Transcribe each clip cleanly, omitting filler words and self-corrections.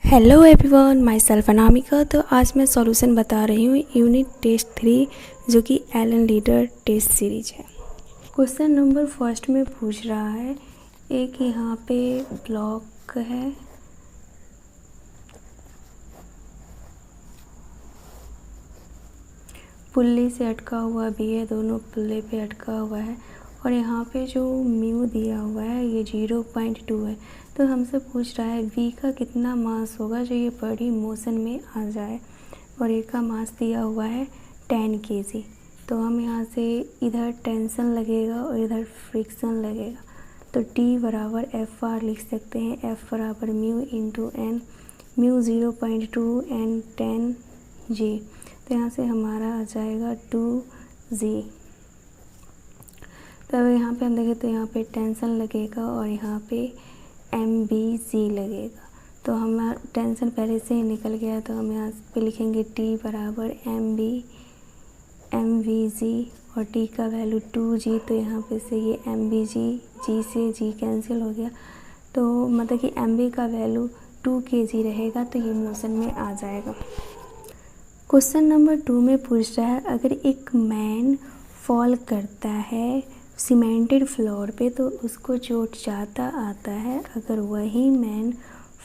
Hello everyone, my self Anamika. तो आज मैं सॉल्यूशन बता रही हूँ यूनिट टेस्ट 3 जो कि एलन लीडर टेस्ट सीरीज है। क्वेश्चन नंबर फर्स्ट में पूछ रहा है, एक यहाँ पे ब्लॉक है, पुल्ली से अटका हुआ भी है, दोनों पुल्ले पे अटका हुआ है और यहाँ पे जो म्यू दिया हुआ है ये 0.2 है। तो हमसे पूछ रहा है v का कितना मास होगा जो ये बॉडी मोशन में आ जाए, और ए का मास दिया हुआ है 10 kg। तो हम यहाँ से इधर टेंशन लगेगा और इधर फ्रिक्शन लगेगा, तो T बराबर एफ आर लिख सकते हैं। F बराबर mu into n, mu 0.2 n 10 g। तो यहाँ से हमारा आ जाएगा 2g। तो अब यहाँ पे हम देखें तो यहाँ पे टेंशन लगेगा और यहाँ पे MBG लगेगा। तो हम टेंशन पहले से ही निकल गया, तो हम यहाँ पे लिखेंगे T बराबर MVG और T का वैल्यू 2g। तो यहाँ पे से ये MBG, G से G कैंसिल हो गया, तो मतलब कि MB का वैल्यू 2 kg रहेगा, तो ये मोशन में आ जाएगा। क्वेश्चन नंबर 2 में पूछ रहा है, अगर एक मैन फॉल करता है सीमेंटेड फ्लोर पे तो उसको चोट ज़्यादा आता है, अगर वही मैन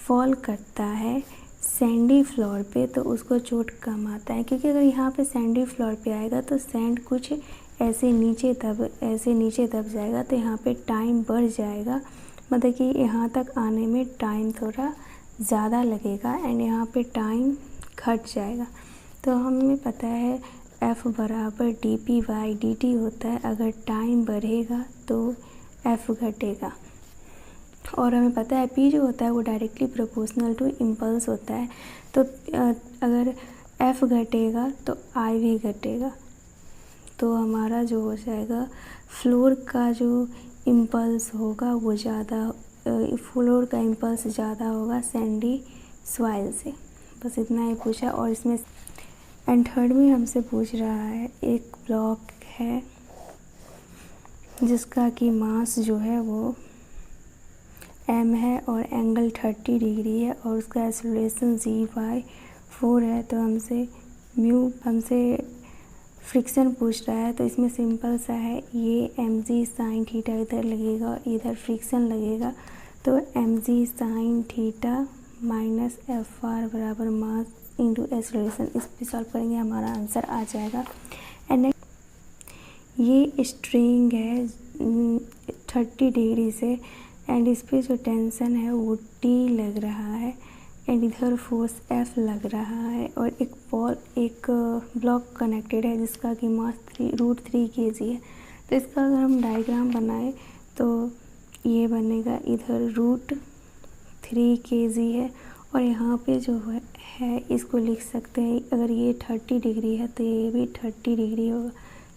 फॉल करता है सैंडी फ्लोर पे तो उसको चोट कम आता है। क्योंकि अगर यहाँ पे सैंडी फ्लोर पे आएगा तो सैंड कुछ ऐसे नीचे दब जाएगा, तो यहाँ पे टाइम बढ़ जाएगा, मतलब कि यहाँ तक आने में टाइम थोड़ा ज़्यादा लगेगा एंड यहाँ पे टाइम घट जाएगा। तो हमें पता है F बराबर dp/dt होता है, अगर टाइम बढ़ेगा तो F घटेगा। और हमें पता है P जो होता है वो डायरेक्टली प्रोपोर्शनल टू इम्पल्स होता है, तो अगर F घटेगा तो I भी घटेगा। तो हमारा जो हो जाएगा फ्लोर का जो इम्पल्स होगा वो ज़्यादा, फ्लोर का इम्पल्स ज़्यादा होगा सैंडी सॉइल से। बस इतना ही पूछा। और इसमें एंड थर्ड में हमसे पूछ रहा है, एक ब्लॉक है जिसका कि मास जो है वो m है और एंगल 30 डिग्री है और उसका एक्सेलरेशन g/4 है। तो हमसे फ्रिक्शन पूछ रहा है, तो इसमें सिंपल सा है, ये mg साइन थीटा इधर लगेगा और इधर फ्रिक्शन लगेगा, तो mg sine theta minus F R बराबर मास इंटू एक्सेलरेशन। इस पे सॉल्व करेंगे, हमारा आंसर आ जाएगा। एंड ये स्ट्रिंग है 30 डिग्री से एंड इस पे जो टेंशन है वो T लग रहा है एंड इधर फोर्स F लग रहा है और एक ब्लॉक कनेक्टेड है जिसका कि मास √3 kg है। तो इसका अगर हम डायग्राम बनाए तो ये बनेगा, इधर √3 kg है और यहाँ पे जो है इसको लिख सकते हैं, अगर ये 30 डिग्री है तो ये भी 30 डिग्री होगा,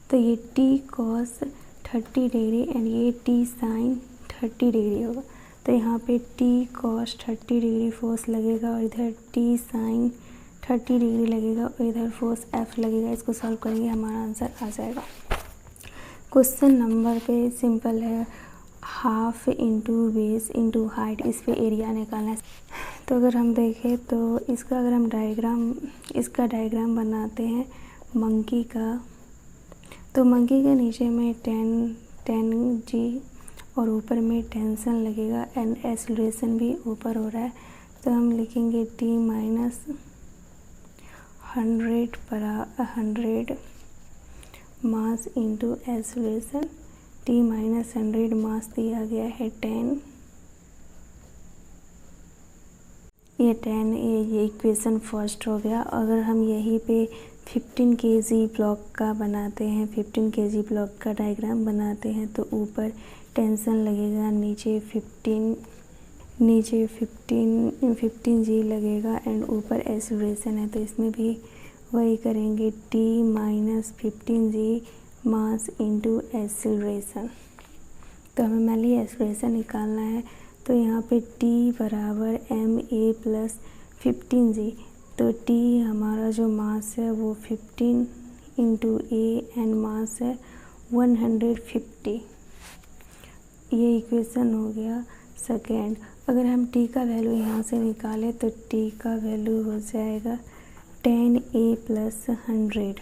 तो ये T cos 30 डिग्री एंड ये T sin 30 डिग्री होगा। तो यहाँ पे T cos 30 डिग्री फोर्स लगेगा और इधर T sin 30 डिग्री लगेगा और इधर फोर्स F लगेगा। इसको सॉल्व करेंगे, हमारा आंसर आ जाएगा। क्वेश्चन नंबर पे सिंपल है, half into base into height, इस पे एरिया निकालना है। तो अगर हम देखें तो इसका अगर हम डायग्राम बनाते हैं मंकी का, तो मंकी के नीचे में 10 g और ऊपर में टेंशन लगेगा एंड एक्सेलरेशन भी ऊपर हो रहा है, तो हम लिखेंगे T minus 100 mass into acceleration. T minus 100 मास दिया गया है 10, ये इक्वेशन फर्स्ट हो गया। अगर हम यहीं पे 15 kg ब्लॉक का बनाते हैं, 15 kg ब्लॉक का डायग्राम बनाते हैं, तो ऊपर टेंशन लगेगा, नीचे 15 g लगेगा एंड ऊपर एक्सेलरेशन है, तो इसमें भी वही करेंगे, T minus 15 g mass into acceleration. तो हमें मान लीजिए एक्सेलरेशन निकालना है, तो यहाँ पे T बराबर ma प्लस 15 g, तो T हमारा जो मास है वो 15 इंटू a एंड मास है 150। ये इक्वेशन हो गया सेकेंड। अगर हम टी का वैल्यू यहाँ से निकालें तो टी का वैल्यू हो जाएगा 10a + 100।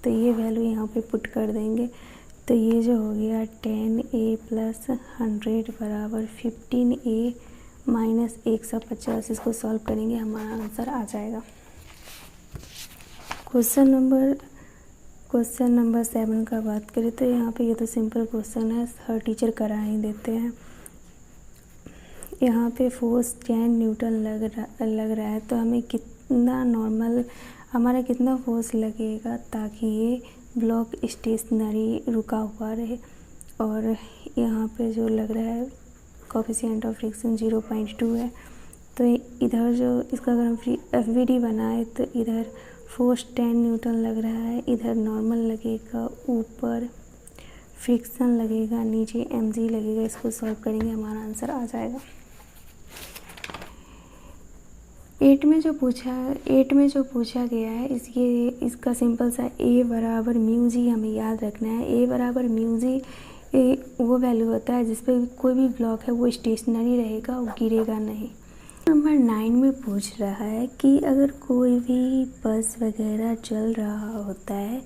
तो ये वैल्यू यहाँ पे पुट कर देंगे तो ये जो हो गया 10a + 100 बराबर 15a - 150। इसको सॉल्व करेंगे हमारा आंसर आ जाएगा। क्वेश्चन नंबर 7 का बात करें तो यहाँ पे ये तो सिंपल क्वेश्चन है, हर टीचर करा ही देते हैं। यहाँ पे फोर्स 10 न्यूटन लग रहा है तो हमें हमारा कितना फोर्स लगेगा ताकि ये ब्लॉक स्टेशनरी रुका हुआ रहे। और यहाँ पे जो लग रहा है कोएफिशिएंट ऑफ फ्रिक्शन 0.2 है। तो इधर जो इसका अगर हम FVD बनाए तो इधर फोर्स 10 न्यूटन लग रहा है, इधर नॉर्मल लगेगा, ऊपर फ्रिक्शन लगेगा, नीचे mg लगेगा। इसको सॉल्व करेंगे हमारा आंसर आ जाएगा। 8 में जो पूछा गया है इसका सिंपल सा A बराबर μg हमें याद रखना है। A बराबर μg वो वैल्यू होता है जिस पे कोई भी ब्लॉक है वो स्टेशनरी रहेगा, वो गिरेगा नहीं। नंबर 9 में पूछ रहा है कि अगर कोई भी बस वगैरह चल रहा होता है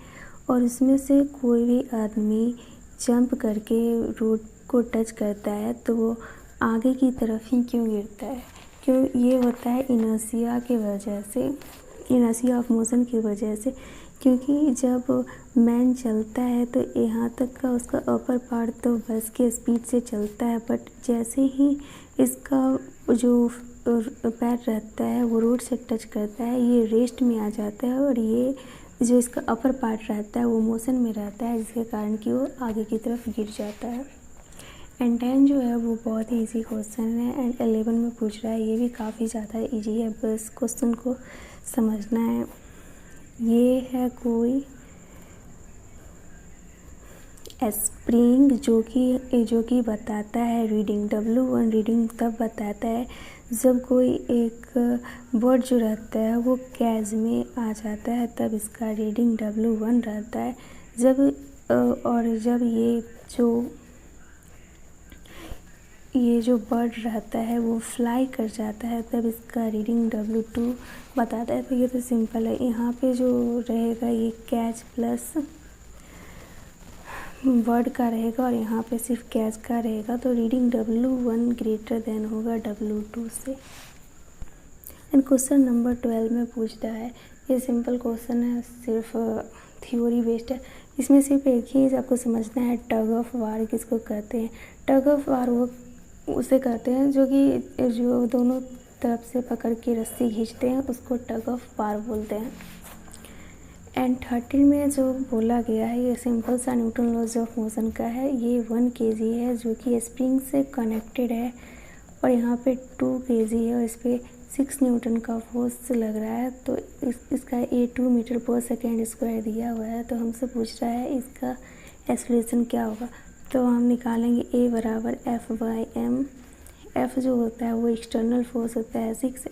और उसमें से कोई भी आदमी जंप करके रोड को टच करता है तो वो आगे की तरफ ही क्यों गिरता है? क्यों? ये होता है इनर्शिया की वजह से, इनर्शिया ऑफ मोशन की वजह से। क्योंकि जब मैन चलता है तो यहाँ तक का उसका अपर पार्ट तो बस के स्पीड से चलता है, बट जैसे ही इसका जो पैर रहता है वो रोड से टच करता है, ये रेस्ट में आ जाता है और ये जो इसका अपर पार्ट रहता है वो मोशन में रहता है, जिसके कारण कि वो आगे की तरफ गिर जाता है। एंड 10 जो है वो बहुत ही इजी क्वेश्चन है। एंड 11 में पूछ रहा है, ये भी काफ़ी ज़्यादा इजी है, बस क्वेश्चन को समझना है। ये है कोई स्प्रिंग जो कि बताता है रीडिंग W1 रीडिंग तब बताता है जब कोई एक बर्ड जो रहता है वो कैज में आ जाता है, तब इसका रीडिंग W1 रहता है। जब ये जो बर्ड रहता है वो फ्लाई कर जाता है तब इसका रीडिंग W2 बताता है। तो ये तो सिंपल है। यहाँ पे जो रहेगा ये कैच प्लस बर्ड का रहेगा और यहाँ पे सिर्फ कैच का रहेगा, तो रीडिंग W1 ग्रेटर देन होगा W2 से। एंड क्वेश्चन नंबर 12 में पूछता है, ये सिंपल क्वेश्चन है, सिर्फ थ्योरी बेस्ड है। इसमें सिर्फ एक ही चीज़ आपको समझना है, टग ऑफ वार किसको कहते हैं। टग ऑफ वार वो उसे कहते हैं जो दोनों तरफ से पकड़ के रस्सी खींचते हैं, उसको टग ऑफ वार बोलते हैं। एंड 13 में जो बोला गया है ये सिंपल सा न्यूटन लॉज ऑफ मोशन का है। ये 1 kg है जो कि स्प्रिंग से कनेक्टेड है और यहाँ पे 2 kg है और इस पर 6 न्यूटन का फोर्स लग रहा है। तो इसका A 2 मीटर पर सेकेंड स्क्वायर दिया हुआ है। तो हमसे पूछ रहा है इसका एक्सेलरेशन क्या होगा। तो हम निकालेंगे A बराबर F/m। F जो होता है वो एक्सटर्नल फोर्स होता है 6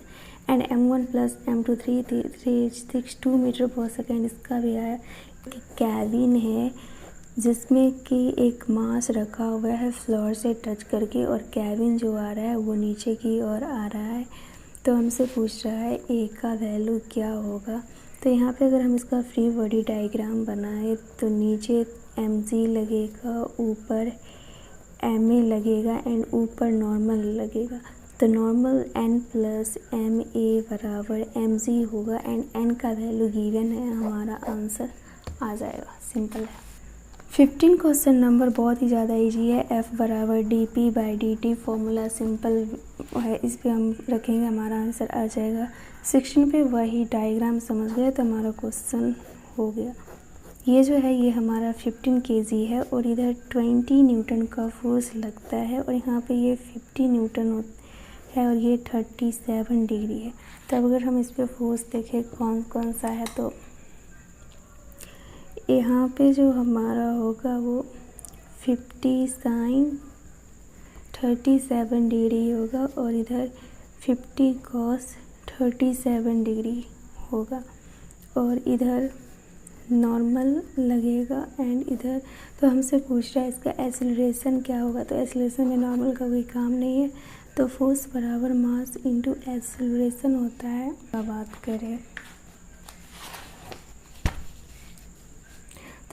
एंड M1 + M2 362 मीटर पर सेकेंड। इसका भी आया कि कैबिन है जिसमें कि एक मास रखा हुआ है फ्लोर से टच करके और कैबिन जो आ रहा है वो नीचे की ओर आ रहा है। तो हमसे पूछ रहा है A का वैल्यू क्या होगा। तो यहाँ पे अगर हम इसका फ्री बॉडी डायग्राम बनाए तो नीचे mg लगेगा, ऊपर ma लगेगा एंड ऊपर नॉर्मल लगेगा। तो नॉर्मल n + ma बराबर mg होगा एंड n का वैल्यू गिवन है, हमारा आंसर आ जाएगा। सिंपल है। 15 क्वेश्चन नंबर बहुत ही ज़्यादा इजी है। F बराबर dp/dt फॉर्मूला सिंपल है, इस पर हम रखेंगे, हमारा आंसर आ जाएगा। 16 पे वही डायग्राम समझ गए तो हमारा क्वेश्चन हो गया। ये जो है ये हमारा 15 kg है और इधर 20 न्यूटन का फोर्स लगता है और यहाँ पे ये 50 न्यूटन है और ये 37 डिग्री है। तब अगर हम इस पे फोर्स देखें कौन कौन सा है, तो यहाँ पे जो हमारा होगा वो 50 sin 37 डिग्री होगा और इधर 50 cos 37 डिग्री होगा और इधर नॉर्मल लगेगा एंड इधर। तो हमसे पूछ रहा है इसका एक्सेलरेशन क्या होगा। तो एक्सेलरेशन में नॉर्मल का कोई काम नहीं है, तो फोर्स बराबर मास इंटू एक्सेलरेशन होता है। अब बात करें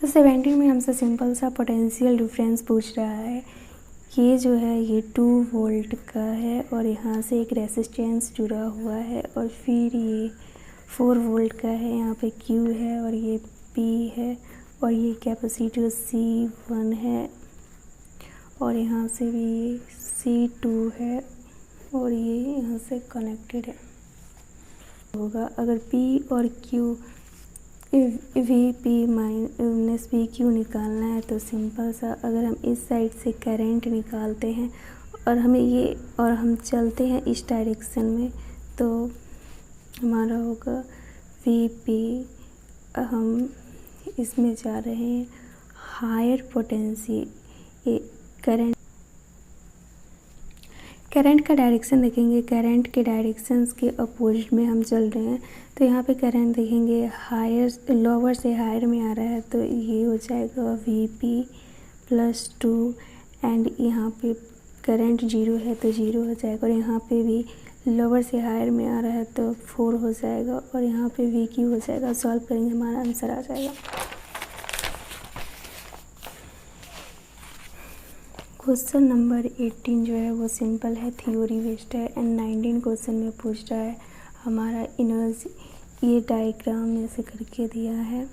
तो 17 में हमसे सिंपल सा पोटेंशियल डिफरेंस पूछ रहा है। ये जो है ये 2 वोल्ट का है और यहाँ से एक रेसिस्टेंस जुड़ा हुआ है और फिर ये 4 वोल्ट का है, यहाँ पे Q है और ये P है और ये कैपेसिटर C1 है और यहाँ से भी ये C2 है और ये यहाँ से कनेक्टेड है होगा। अगर P और Q VP माइनस PQ निकालना है तो सिंपल सा, अगर हम इस साइड से करंट निकालते हैं और हम चलते हैं इस डायरेक्शन में तो हमारा होगा VP। हम इसमें जा रहे हैं हायर पोटेंशियल करंट का डायरेक्शन देखेंगे, करंट के डायरेक्शंस के अपोजिट में हम चल रहे हैं तो यहाँ पे करंट देखेंगे हायर लोअर से हायर में आ रहा है तो ये हो जाएगा VP + 2 एंड यहाँ पे करंट 0 है तो 0 हो जाएगा और यहाँ पे भी लोअर से हायर में आ रहा है तो 4 हो जाएगा और यहाँ पे VQ हो जाएगा। सॉल्व करेंगे हमारा आंसर आ जाएगा। क्वेश्चन नंबर 18 जो है वो सिंपल है, थ्योरी बेस्ड है एंड 19 क्वेश्चन में पूछ रहा है हमारा एनर्जी, ये डायग्राम में से करके दिया है।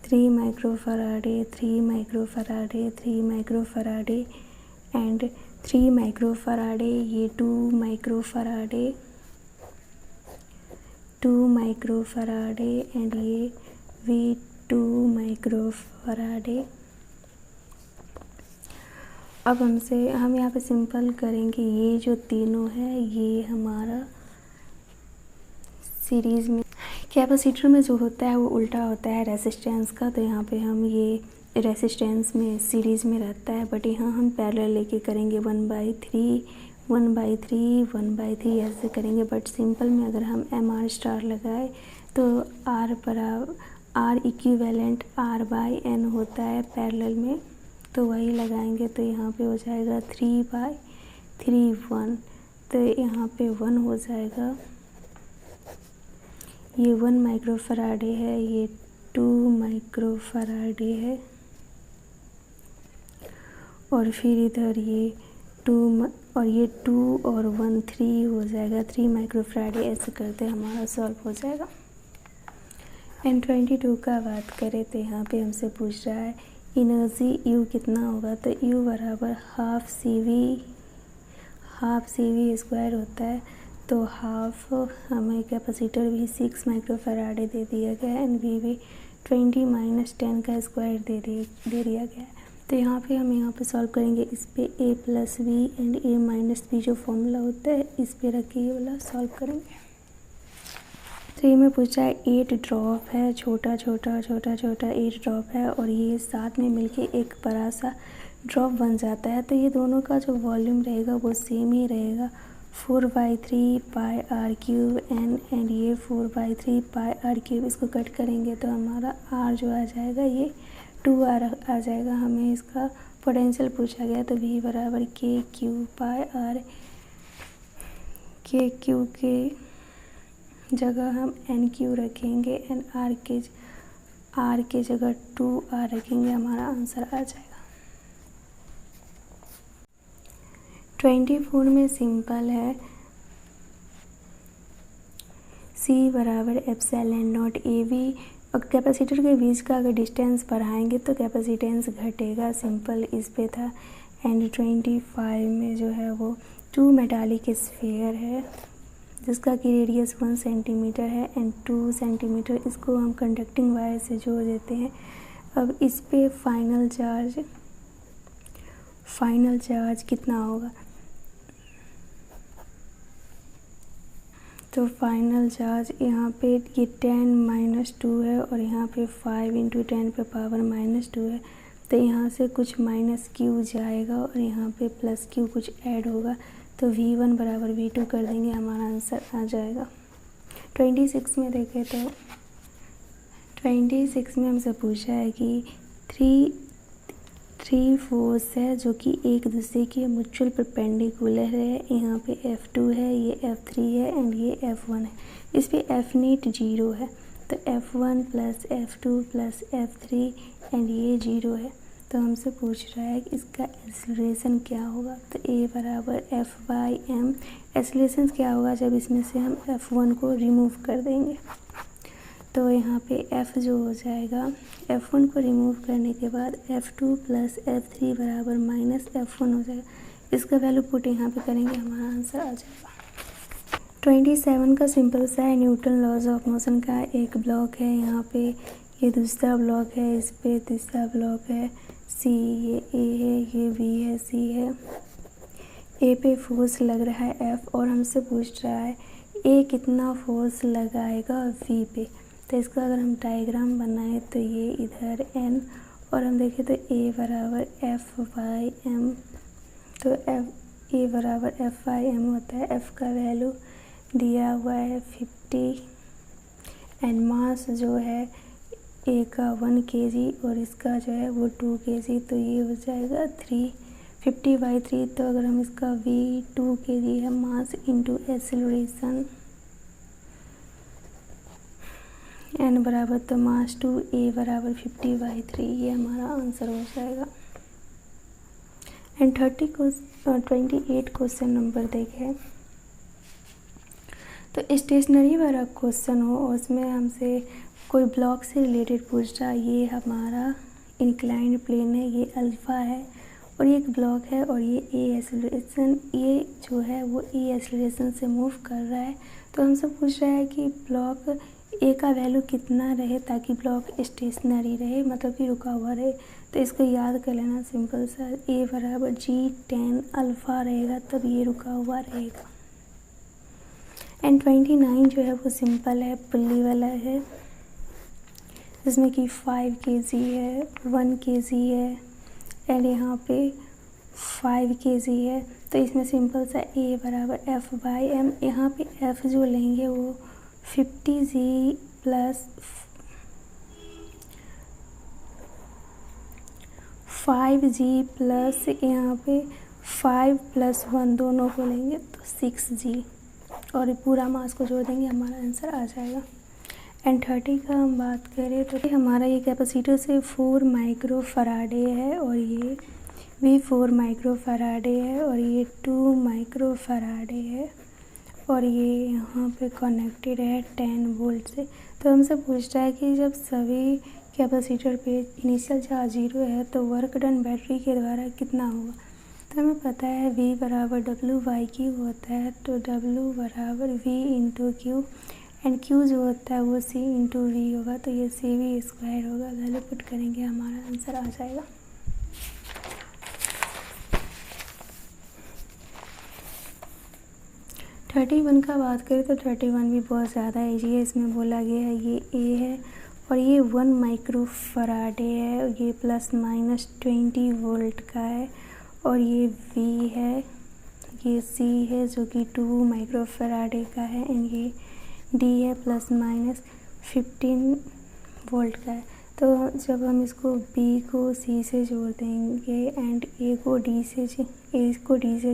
थ्री माइक्रोफराडे, 3 माइक्रोफराडे, 3 माइक्रोफराडे एंड 3 माइक्रोफराडे, ये 2 माइक्रोफराडे, 2 माइक्रोफराडे एंड ये भी 2 माइक्रोफराडे। अब हम यहाँ पे सिंपल करेंगे, ये जो तीनों है ये हमारा सीरीज़ में कैपेसिटर में जो होता है वो उल्टा होता है रेसिस्टेंस का, तो यहाँ पे हम ये रेसिस्टेंस में सीरीज़ में रहता है, बट यहाँ हम पैरेलल लेके करेंगे 1/3 1/3 1/3 ऐसे करेंगे। बट सिंपल में अगर हम MR स्टार लगाए तो R इक्विवेलेंट R/N होता है पैरेलल में, तो वही लगाएंगे। तो यहाँ पे हो जाएगा 3/3 1, तो यहाँ पे 1 हो जाएगा। ये 1 माइक्रोफराडे है, ये 2 माइक्रोफराडे है, और फिर इधर ये 2 और ये 2 और 1 3 हो जाएगा, 3 माइक्रोफराडे। ऐसे करते हमारा सॉल्व हो जाएगा। N22 का बात करें तो यहाँ पे हमसे पूछ रहा है एनर्जी U कितना होगा, तो U बराबर हाफ सी वी स्क्वायर होता है। तो हाफ हमें कैपेसिटर भी 6 माइक्रोफराडे दे दिया गया है, एंड V भी 20 - 10 का स्क्वायर दे दिया गया है। तो यहाँ पे सॉल्व करेंगे। इस पे A + B and A - B जो फॉर्मूला होता है इस पे रख के ये वाला सॉल्व करेंगे। तो ये में पूछा है 8 ड्रॉप है, छोटा 8 ड्रॉप है, और ये साथ में मिलके एक बड़ा सा ड्रॉप बन जाता है। तो ये दोनों का जो वॉल्यूम रहेगा वो सेम ही रहेगा, 4/3 पाई r³ एंड ये 4/3 पाई r³। इसको कट करेंगे तो हमारा r जो आ जाएगा ये 2r आ जाएगा। हमें इसका पोटेंशियल पूछा गया, तो V बराबर KQ पाई r, KQ के जगह हम NQ रखेंगे एंड R के जगह 2R रखेंगे, हमारा आंसर आ जाएगा। 24 में सिंपल है, C बराबर ε0 AB। और कैपेसिटर के बीच का अगर डिस्टेंस बढ़ाएंगे तो कैपेसिटेंस घटेगा, सिंपल इस पे था। एंड 25 में जो है वो 2 मेटालिक स्फीयर है जिसका कि रेडियस 1 सेंटीमीटर है एंड 2 सेंटीमीटर। इसको हम कंडक्टिंग वायर से जोड़ देते हैं। अब इस पे फाइनल चार्ज कितना होगा, तो फाइनल चार्ज यहाँ पे ये 10 - 2 है, और यहाँ पे 5 × 10 पे पावर -2 है। तो यहाँ से कुछ -q जाएगा और यहाँ पे +q कुछ ऐड होगा, तो V1 बराबर V2 कर देंगे, हमारा आंसर आ जाएगा। 26 में देखें तो 26 में हमसे पूछा है कि 3 फोर्स है जो कि एक दूसरे के म्यूचुअल परपेंडिकुलर है। यहाँ पे F2 है, ये F3 है एंड ये F1 है। इस पे F नेट 0 है, तो F1 + F2 + F3 एंड ये 0 है। तो हमसे पूछ रहा है कि इसका एक्सीलरेशन क्या होगा, तो A बराबर F/m। एक्सीलरेशन क्या होगा जब इसमें से हम F1 को रिमूव कर देंगे, तो यहाँ पे F जो हो जाएगा, F1 को रिमूव करने के बाद F2 + F3 बराबर -F1 हो जाएगा। इसका वैल्यू पुट यहाँ पे करेंगे, हमारा आंसर आ जाएगा। 27 का सिंपल सा है, न्यूटन लॉज ऑफ मोशन का एक ब्लॉक है। यहाँ पे ये दूसरा ब्लॉक है, इस पे तीसरा ब्लॉक है, C, ये A है, ये B है, C है। A पे फोर्स लग रहा है F, और हमसे पूछ रहा है A कितना फोर्स लगाएगा V पे। तो इसका अगर हम डायग्राम बनाएं तो ये इधर N, और हम देखें तो A बराबर F/m, तो A बराबर F/m होता है। F का वैल्यू दिया हुआ है 50 एंड मास जो है A का 1 kg और इसका जो है वो 2 kg, तो ये हो जाएगा 350/3। तो अगर हम इसका V 2 kg है मास इंटू एक्सेलरेशन N बराबर तो मास 2, A बराबर 50/3, ये हमारा आंसर हो जाएगा। एंड 28 क्वेश्चन नंबर देखें तो स्टेशनरी वाला क्वेश्चन हो और उसमें हमसे कोई ब्लॉक से रिलेटेड पूछ रहा है। ये हमारा इंक्लाइंड प्लेन है, ये अल्फ़ा है, और ये एक ब्लॉक है, और ये ए एक्सेलरेशन, ये जो है वो ए एक्सेलरेशन से मूव कर रहा है। तो हमसे पूछ रहा है कि ब्लॉक ए का वैल्यू कितना रहे ताकि ब्लॉक स्टेशनरी रहे, मतलब कि रुका हुआ रहे। तो इसको याद कर लेना सिंपल सा, ए बराबर G tan अल्फ़ा रहेगा तब ये रुका हुआ रहेगा। एंड 29 जो है वो सिंपल है, पुल्ली वाला है, जिसमें कि 5 kg है, 1 kg है एंड यहाँ पे 5 kg है। तो इसमें सिंपल सा A बराबर F/m, यहाँ पे F जो लेंगे वो 50G प्लस 5G प्लस यहाँ पे 5 + 1 दोनों को लेंगे तो 6G और पूरा मास को जोड़ देंगे, हमारा आंसर आ जाएगा। एंड 30 का हम बात करें तो हमारा ये कैपेसिटर से 4 माइक्रोफराडे है और ये भी 4 माइक्रोफराडे है और ये 2 माइक्रोफराडे है और ये यहाँ पे कनेक्टेड है 10 वोल्ट से। तो हमसे पूछता है कि जब सभी कैपेसिटर पे इनिशियल चार्ज 0 है तो वर्क डन बैटरी के द्वारा कितना होगा। तो हमें पता है V बराबर W/Q होता है, तो W बराबर V × Q एंड Q जो होता है वो C × V होगा, तो ये CV² होगा। वैल्यू पुट करेंगे, हमारा आंसर आ जाएगा। थर्टी 31 का बात करें तो 31 भी बहुत ज़्यादा ईजी है। इसमें बोला गया है ये A है और ये 1 माइक्रोफराडे है, ये ±20 वोल्ट का है और ये V है, ये C है जो कि 2 माइक्रोफराडे का है एंड ये D है ±15 वोल्ट का है। तो जब हम इसको B को C से जोड़ देंगे एंड A को D से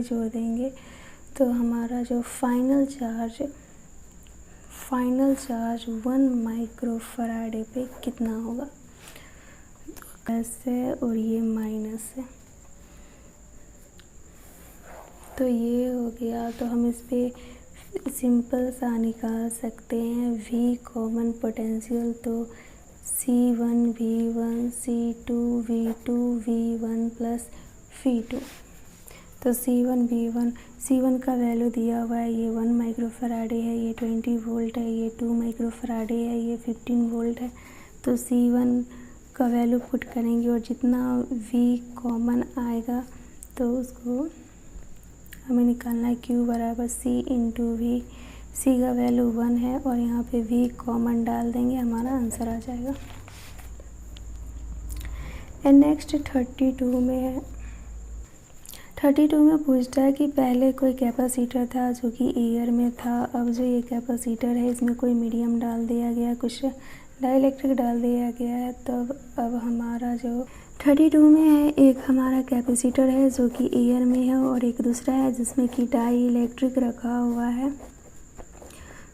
जोड़ देंगे तो हमारा जो फाइनल चार्ज 1 माइक्रोफराडे पे कितना होगा। प्लस है और ये माइनस है, तो ये हो गया। तो हम इस पे सिंपल सा निकाल सकते हैं V कॉमन पोटेंशियल, तो C1 V1 C2 V2 V1 plus V2। तो C1 का वैल्यू दिया हुआ है, ये 1 माइक्रोफराडे है, ये 20 वोल्ट है, ये 2 माइक्रोफराडे है, ये 15 वोल्ट है। तो C1 का वैल्यू पुट करेंगे और जितना V कॉमन आएगा तो उसको हमें निकालना है। Q बराबर C × V, C का वैल्यू 1 है और यहाँ पे V कॉमन डाल देंगे, हमारा आंसर आ जाएगा। एंड नेक्स्ट 32 में है। 32 में पूछता है कि पहले कोई कैपेसिटर था जो कि एयर में था, अब जो ये कैपेसिटर है इसमें कोई मीडियम डाल दिया गया, कुछ डाइलेक्ट्रिक डाल दिया गया है। तो अब हमारा जो 32 में है, एक हमारा कैपेसिटर है जो कि एयर में है और एक दूसरा है जिसमें कि डाइलेक्ट्रिक रखा हुआ है।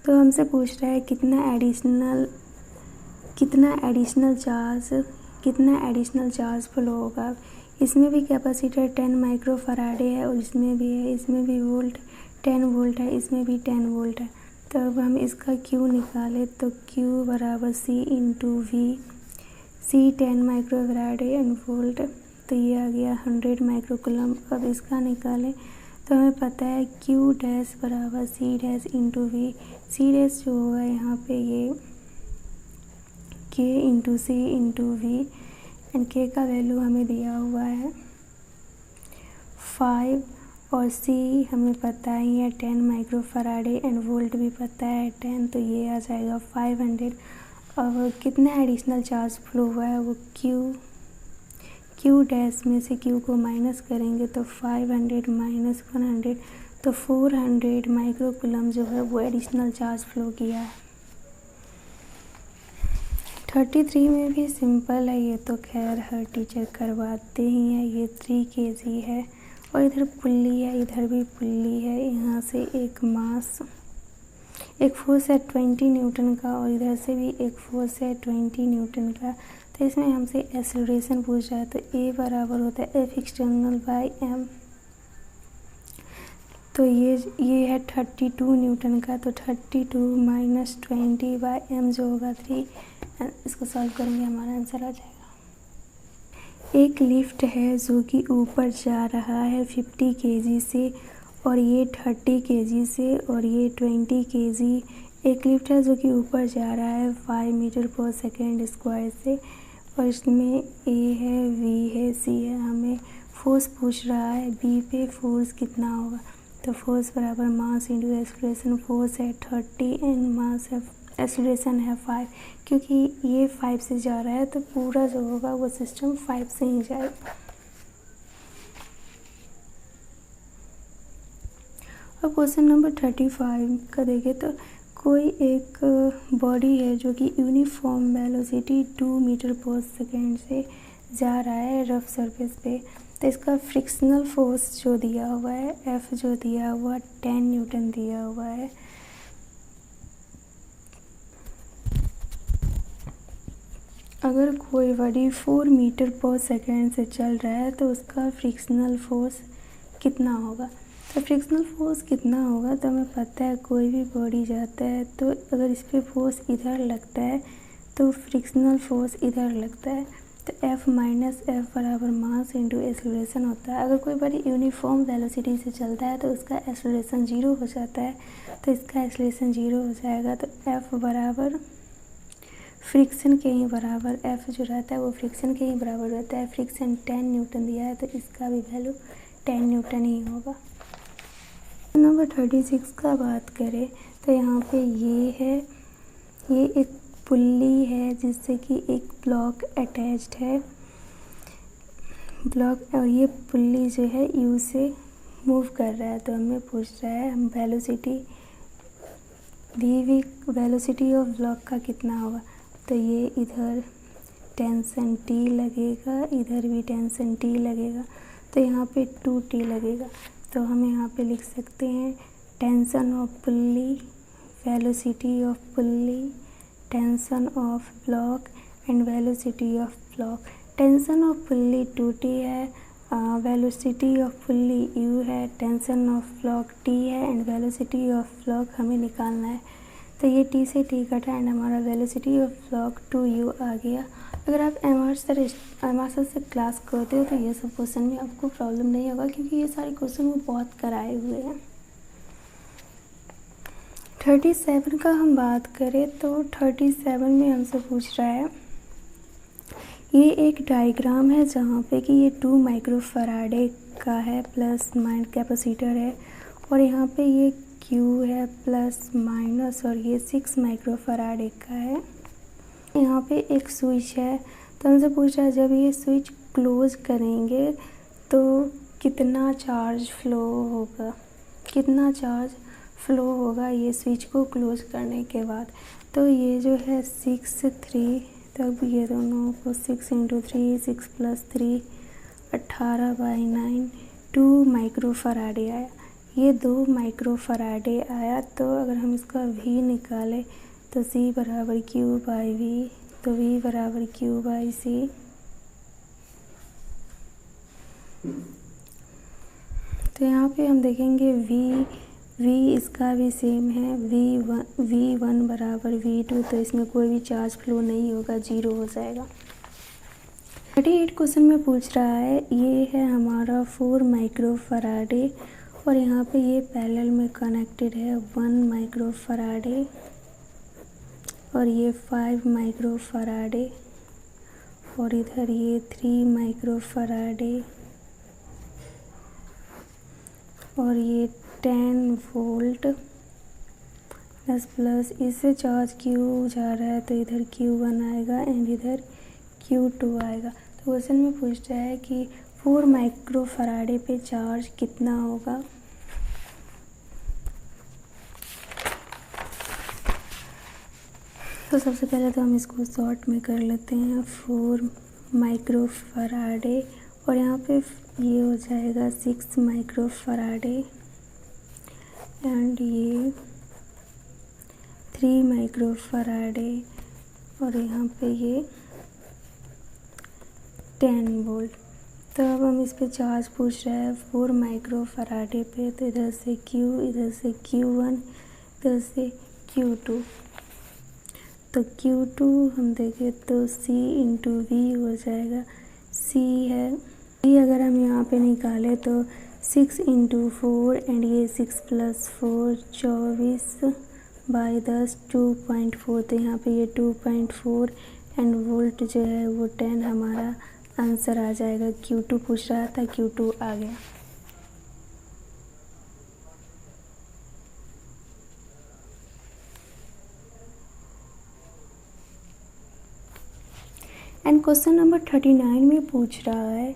तो हमसे पूछ रहा है कितना एडिशनल चार्ज फ्लो होगा। इसमें भी कैपेसिटर 10 माइक्रोफराडे है और इसमें भी है, इसमें भी 10 वोल्ट है, इसमें भी 10 वोल्ट है। तो अब हम इसका Q निकालें तो Q बराबर C × V, C 10 माइक्रोफराडे and volt, तो ये आ गया 100 माइक्रोकूलम। अब इसका निकालें तो हमें पता है Q डैश बराबर C dash × V, C dash जो होगा यहाँ पे ये K × C × V and K का वैल्यू हमें दिया हुआ है 5 और C हमें पता ही है 10 माइक्रोफराडे एंड वोल्ट भी पता है 10, तो ये आ जाएगा 500। अब कितना एडिशनल चार्ज फ्लो हुआ है वो Q डैश में से Q को माइनस करेंगे तो 500 माइनस 100, तो 400 माइक्रोकूलम जो है वो एडिशनल चार्ज फ्लो किया है। 33 में भी सिंपल है, ये तो खैर हर टीचर करवाते ही हैं। ये 3 kg है और इधर पुल्ली है, इधर भी पुल्ली है। यहाँ से एक फोर्स है 20 न्यूटन का और इधर से भी एक फोर्स है 20 न्यूटन का। तो इसमें हमसे एक्सेलरेशन पूछ रहा है, तो A बराबर होता है F external/m। तो ये है 32 न्यूटन का, तो 32 माइनस 20/m जो होगा 3। इसको सॉल्व करेंगे, हमारा आंसर आ जाएगा। एक लिफ्ट है जो कि ऊपर जा रहा है 50 kg से और ये 30 kg से और ये 20 kg। एक लिफ्ट है जो कि ऊपर जा रहा है 5 मीटर/सेकेंड² से और इसमें A है, V है, C है। हमें फोर्स पूछ रहा है B पे फोर्स कितना होगा। तो फोर्स बराबर मास इंटू एक्सेलरेशन। फोर्स है 30 एंड मास है एक्सेलरेशन है 5, क्योंकि ये 5 से जा रहा है तो पूरा जो होगा वो सिस्टम 5 से ही जाएगा। अब क्वेश्चन नंबर 35 का देखें तो कोई एक बॉडी है जो कि यूनिफॉर्म वेलोसिटी 2 मीटर पर सेकेंड से जा रहा है रफ सरफेस पे, तो इसका फ्रिक्शनल फोर्स जो दिया हुआ है F जो दिया हुआ 10 न्यूटन दिया हुआ है। अगर कोई बॉडी 4 मीटर पर सेकेंड से चल रहा है तो उसका फ्रिक्शनल फोर्स कितना होगा। तो फ्रिक्शनल फोर्स कितना होगा तो हमें पता है कोई भी बॉडी जाता है तो अगर इस पर फोर्स इधर लगता है तो फ्रिक्शनल फोर्स इधर लगता है, तो F माइनस एफ बराबर मास इंटू एक्सेलरेशन होता है। अगर कोई बॉडी यूनिफॉर्म वेलोसिटी से चलता है तो उसका एक्सेलरेशन 0 हो जाता है, तो इसका एक्सेलरेशन 0 हो जाएगा। तो F बराबर फ्रिक्शन के ही बराबर, F जो रहता है वो फ्रिक्शन के ही बराबर रहता है। फ्रिक्शन 10 न्यूटन दिया है तो इसका भी वैल्यू 10 न्यूटन ही होगा। नंबर 36 का बात करें तो यहाँ पे ये एक पुल्ली है जिससे कि एक ब्लॉक अटैच्ड है ब्लॉक, और ये पुल्ली जो है यू से मूव कर रहा है। तो हमें पूछ रहा है हम वेलोसिटी वेलोसिटी ऑफ ब्लॉक का कितना होगा। तो ये इधर टेंशन T लगेगा, इधर भी टेंशन T लगेगा, तो यहाँ पे 2T लगेगा। तो हम यहाँ पे लिख सकते हैं tension of pulley, velocity of pulley, tension of block and velocity of block. Tension of pulley 2T है, वेलोसिटी ऑफ पुल्ली U है, टेंशन ऑफ ब्लॉक T है एंड वेलोसिटी ऑफ ब्लॉक हमें निकालना है। तो ये T से T कटा एंड हमारा वेलोसिटी ऑफ ब्लॉक 2U आ गया। अगर आप एमआरसर से क्लास करते हो तो ये सब क्वेश्चन में आपको प्रॉब्लम नहीं होगा, क्योंकि ये सारे क्वेश्चन वो बहुत कराए हुए हैं। 37 का हम बात करें तो 37 में हमसे पूछ रहा है, ये एक डायग्राम है जहाँ पे कि ये 2 माइक्रोफैराडे का है प्लस माइनस कैपेसिटर है, और यहाँ पे ये Q है प्लस माइनस, और ये 6 माइक्रोफैराडे का है। यहाँ पे एक स्विच है, तो हमसे पूछ रहा है जब ये स्विच क्लोज करेंगे तो कितना चार्ज फ्लो होगा, कितना चार्ज फ्लो होगा ये स्विच को क्लोज करने के बाद। तो ये जो है 6 3, तब ये दोनों को 6 इंटू 3 6 प्लस 3 18/9 2 माइक्रोफैराडे आया। ये 2 माइक्रोफैराडे आया, तो अगर हम इसका V निकालें तो C बराबर Q/V, तो V बराबर Q/C। तो यहाँ पे हम देखेंगे V इसका भी सेम है, V1 बराबर V2, तो इसमें कोई भी चार्ज फ्लो नहीं होगा, 0 हो जाएगा। 38 क्वेश्चन में पूछ रहा है, ये है हमारा 4 माइक्रोफैराडे और यहाँ पे ये पैरेलल में कनेक्टेड है 1 माइक्रोफैराडे और ये 5 माइक्रोफैराडे और इधर ये 3 माइक्रोफैराडे और ये 10 वोल्ट प्लस इससे चार्ज Q जा रहा है तो इधर Q1 आएगा एंड इधर Q2 आएगा। तो क्वेश्चन में पूछ रहा है कि 4 माइक्रोफैराडे पे चार्ज कितना होगा। तो सबसे पहले तो हम इसको शॉर्ट में कर लेते हैं, 4 माइक्रोफैराडे और यहाँ पे ये हो जाएगा 6 माइक्रोफैराडे एंड ये 3 माइक्रोफैराडे और यहाँ पे ये 10 वोल्ट। तो अब हम इस पे चार्ज पूछ रहे हैं 4 माइक्रोफैराडे पे, तो इधर से Q, इधर से Q1, इधर से Q2। तो Q2 हम देखें तो C इंटू V हो जाएगा, C है V अगर हम यहाँ पे निकालें तो 6 इंटू 4 एंड ये 6 प्लस 4 24/10 2.4, तो यहाँ पे ये 2.4 एंड वोल्ट जो है वो 10 हमारा आंसर आ जाएगा। Q2 पूछ रहा था, Q2 आ गया। एंड क्वेश्चन नंबर 39 में पूछ रहा है,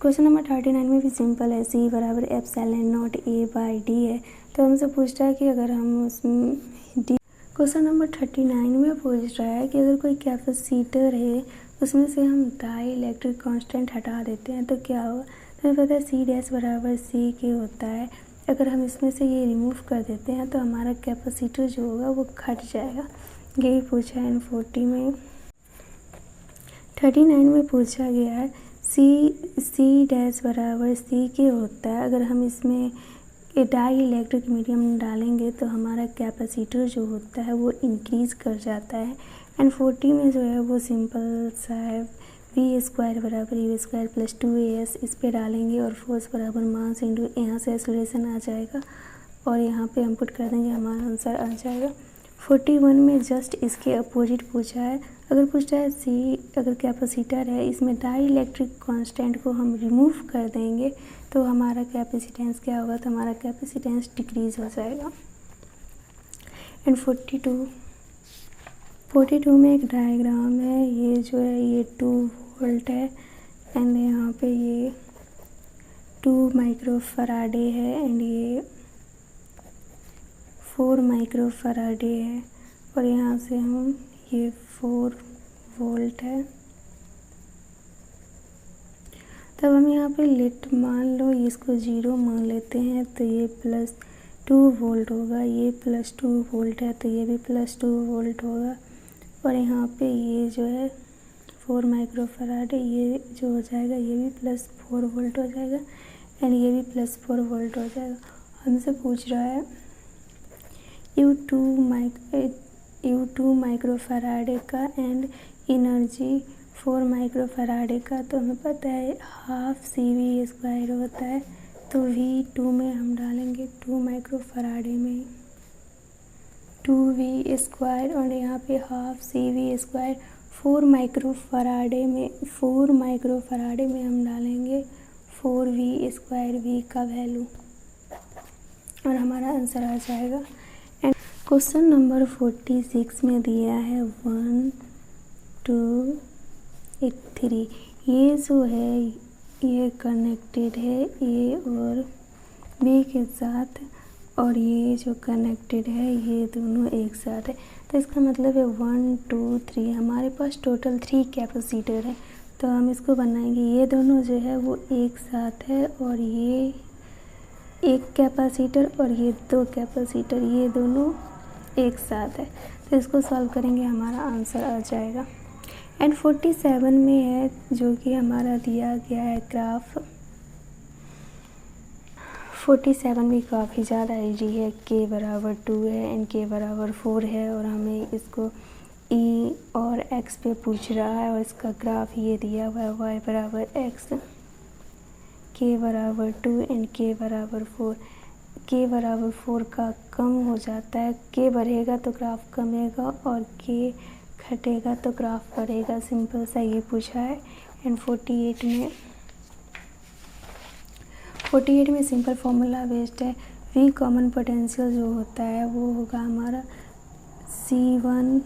क्वेश्चन नंबर 39 में भी सिंपल है, C बराबर epsilon not A by D है। तो हमसे पूछ रहा है कि अगर हम उसमें डी, क्वेश्चन नंबर 39 में पूछ रहा है कि अगर कोई कैपेसिटर है उसमें से हम डाई इलेक्ट्रिक कांस्टेंट हटा देते हैं तो क्या होगा। तो हमें पता है C डैश बराबर C के होता है, अगर हम इसमें से ये रिमूव कर देते हैं तो हमारा कैपेसिटर जो होगा वो घट जाएगा। यही पूछा है। 39 में पूछा गया है C डैश बराबर C के होता है, अगर हम इसमें डाई इलेक्ट्रिक मीडियम डालेंगे तो हमारा कैपेसिटर जो होता है वो इंक्रीज़ कर जाता है। एंड 40 में जो है वो सिंपल सा है, V स्क्वायर बराबर U स्क्वायर प्लस 2AS इस पे डालेंगे और फोर्स बराबर मास इंटू यहाँ से एक्सेलरेशन आ जाएगा और यहाँ पे हम पुट कर देंगे, हमारा आंसर आ जाएगा। 41 में जस्ट इसके अपोजिट पूछा है, अगर पूछा है C अगर कैपेसिटर है इसमें डाई इलेक्ट्रिक कांस्टेंट को हम रिमूव कर देंगे तो हमारा कैपेसिटेंस क्या होगा, तो हमारा कैपेसिटेंस डिक्रीज़ हो जाएगा। एंड 42 में एक डायग्राम है, ये जो है ये 2 वोल्ट है एंड यहाँ पे ये 2 माइक्रोफराडे है एंड ये 4 माइक्रोफराडे है और यहाँ से हम ये 4 वोल्ट है। तब हम यहाँ पे लेट मान लो इसको 0 मान लेते हैं तो ये प्लस 2 वोल्ट होगा, ये प्लस 2 वोल्ट है तो ये भी प्लस 2 वोल्ट होगा और यहाँ पे ये जो है 4 माइक्रोफराड ये जो हो जाएगा ये भी प्लस 4 वोल्ट हो जाएगा एंड ये भी प्लस 4 वोल्ट हो जाएगा। हमसे पूछ रहा है U2 माइक्रोफराड का एंड एनर्जी 4 माइक्रोफराड का, तो हमें पता है हाफ CV स्क्वायर होता है तो V2 में हम डालेंगे 2 माइक्रोफराड में 2V स्क्वायर और यहाँ पे हाफ CV स्क्वायर 4 माइक्रोफराड में हम डालेंगे 4V स्क्वायर, V का वैल्यू और हमारा आंसर आ जाएगा। एंड क्वेश्चन नंबर 46 में दिया है 1 2 3, ये जो है ये कनेक्टेड है A और B के साथ और ये जो कनेक्टेड है ये दोनों एक साथ है, तो इसका मतलब है 1 2 3 हमारे पास टोटल 3 कैपेसिटर है। तो हम इसको बनाएंगे, ये दोनों जो है वो एक साथ है और ये एक कैपेसिटर और ये 2 कैपेसिटर ये दोनों एक साथ है, तो इसको सॉल्व करेंगे हमारा आंसर आ जाएगा। एंड 47 में है जो कि हमारा दिया गया है ग्राफ। 47 भी काफ़ी ज़्यादा इजी है, K बराबर 2 है एंड K बराबर 4 है और हमें इसको E और X पे पूछ रहा है और इसका ग्राफ ये दिया हुआ है Y बराबर X, K बराबर 2 एंड K बराबर 4। K बराबर 4 का कम हो जाता है, K बढ़ेगा तो ग्राफ कमेगा और K घटेगा तो ग्राफ बढ़ेगा, सिंपल सा ये पूछा है। एंड 48 में सिंपल फॉर्मूला बेस्ड है, V कॉमन पोटेंशियल जो होता है वो होगा हमारा C1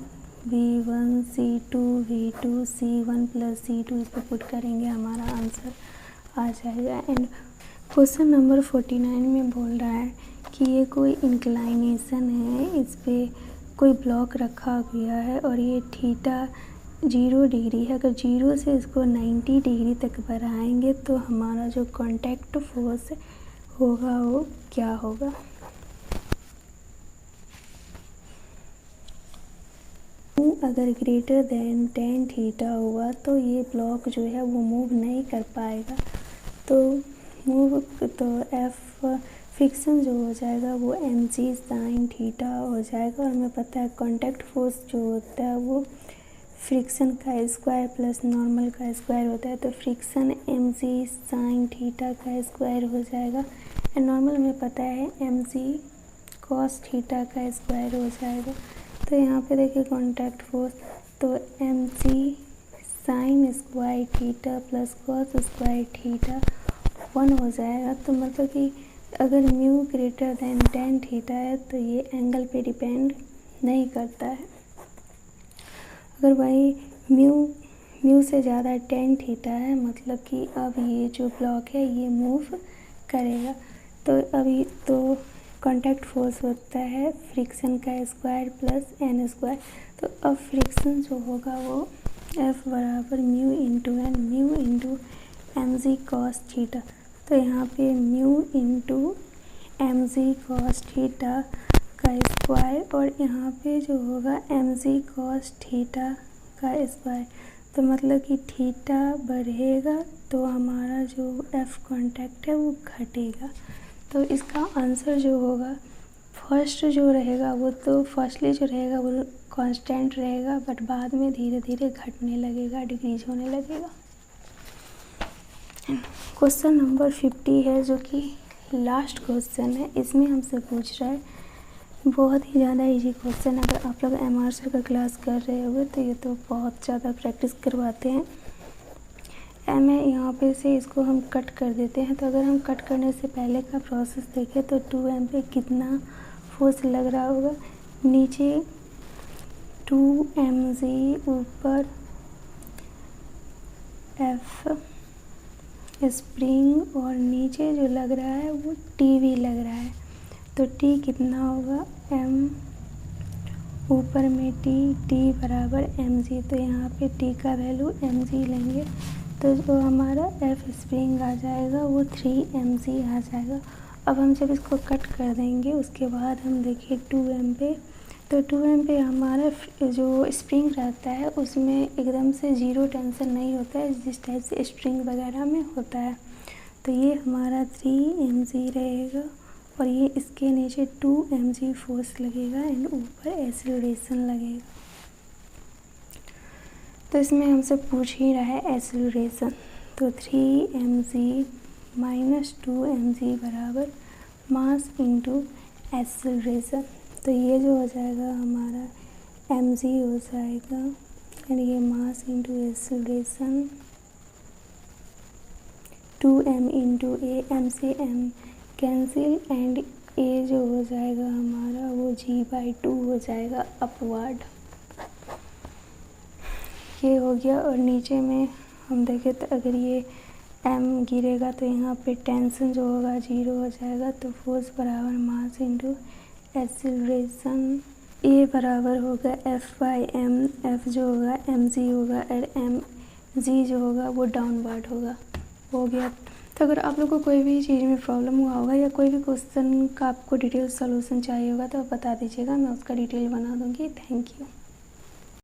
V1 C2 V2 C1 plus C2, इस पर पुट करेंगे हमारा आंसर आ जाएगा। एंड क्वेश्चन नंबर 49 में बोल रहा है कि ये कोई इंक्लाइनेशन है, इस पे कोई ब्लॉक रखा गया है और ये थीटा 0 डिग्री है, अगर 0 से इसको 90 डिग्री तक बढ़ाएंगे तो हमारा जो कॉन्टैक्ट फोर्स होगा वो क्या होगा। अगर ग्रेटर देन 10 थीटा हुआ तो ये ब्लॉक जो है वो मूव नहीं कर पाएगा, तो F फ्रिक्शन जो हो जाएगा वो mg sin थीटा हो जाएगा और हमें पता है कॉन्टैक्ट फोर्स जो होता है वो फ्रिक्शन का स्क्वायर प्लस नॉर्मल का स्क्वायर होता है, तो फ्रिक्शन mg sin थीटा का स्क्वायर हो जाएगा एंड नॉर्मल हमें पता है mg cos थीटा का स्क्वायर हो जाएगा। तो यहाँ पे देखिए कॉन्टैक्ट फोर्स, तो mg sin square theta plus cos square theta 1 हो जाएगा, तो मतलब कि अगर म्यू ग्रेटर देन 10 थीटा है तो ये एंगल पे डिपेंड नहीं करता है। अगर वही म्यू म्यू से ज़्यादा टेन थीटा है, मतलब कि अब ये जो ब्लॉक है ये मूव करेगा। तो अभी तो कॉन्टैक्ट फोर्स होता है फ्रिक्शन का स्क्वायर प्लस एन स्क्वायर। तो अब फ्रिक्शन जो होगा वो एफ बराबर mu into n, mu into m g cos theta. तो यहाँ पे mu into m g cos theta का स्क्वायर और यहाँ पे जो होगा एम जी कॉस थीटा का स्क्वायर। तो मतलब कि थीटा बढ़ेगा तो हमारा जो एफ कॉन्टैक्ट है वो घटेगा। तो इसका आंसर जो होगा फर्स्ट जो रहेगा वो तो फर्स्टली जो रहेगा वो कांस्टेंट रहेगा, बट बाद में धीरे धीरे घटने लगेगा, डिक्रीज होने लगेगा। क्वेश्चन नंबर 50 है जो कि लास्ट क्वेश्चन है। इसमें हमसे पूछ रहा है, बहुत ही ज़्यादा इजी क्वेश्चन। अगर आप लोग एम आर सर का क्लास कर रहे होगे तो ये तो बहुत ज़्यादा प्रैक्टिस करवाते हैं। एम है, यहाँ पे से इसको हम कट कर देते हैं। तो अगर हम कट करने से पहले का प्रोसेस देखें तो 2m पे कितना फोर्स लग रहा होगा, नीचे 2mg ऊपर f स्प्रिंग और नीचे जो लग रहा है वो tv लग रहा है। तो t कितना होगा, m ऊपर में t बराबर mg। तो यहाँ पे t का वैल्यू mg लेंगे तो जो हमारा f स्प्रिंग आ जाएगा वो 3mg आ जाएगा। अब हम जब इसको कट कर देंगे उसके बाद हम देखिए 2m पे, तो 2m पे हमारा जो स्प्रिंग रहता है उसमें एकदम से ज़ीरो टेंशन नहीं होता है जिस टाइप से स्प्रिंग वगैरह में होता है। तो ये हमारा 3mg रहेगा और ये इसके नीचे 2mg फोर्स लगेगा एंड ऊपर एक्सीलरेशन लगेगा। तो इसमें हमसे पूछ ही रहा है एक्सीलरेशन। तो 3mg माइनस 2mg बराबर मास इंटू एक्सीलरेशन। तो ये जो हो जाएगा हमारा mg हो जाएगा एंड ये mass into acceleration 2m into a, m से m कैंसिल एंड a जो हो जाएगा हमारा वो g/2 हो जाएगा अपवर्ड। ये हो गया। और नीचे में हम देखें तो अगर ये m गिरेगा तो यहाँ पे टेंशन जो होगा ज़ीरो हो जाएगा। तो फोर्स बराबर मास इंटू एक्सीलरेशन, ए बराबर होगा F/m, F जो होगा mg होगा और mg जो होगा वो डाउनवर्ड होगा। हो गया। तो अगर आप लोग को कोई भी चीज़ में प्रॉब्लम हुआ होगा या कोई भी क्वेश्चन का आपको डिटेल सॉल्यूशन चाहिए होगा तो आप बता दीजिएगा, मैं उसका डिटेल बना दूँगी। Thank you.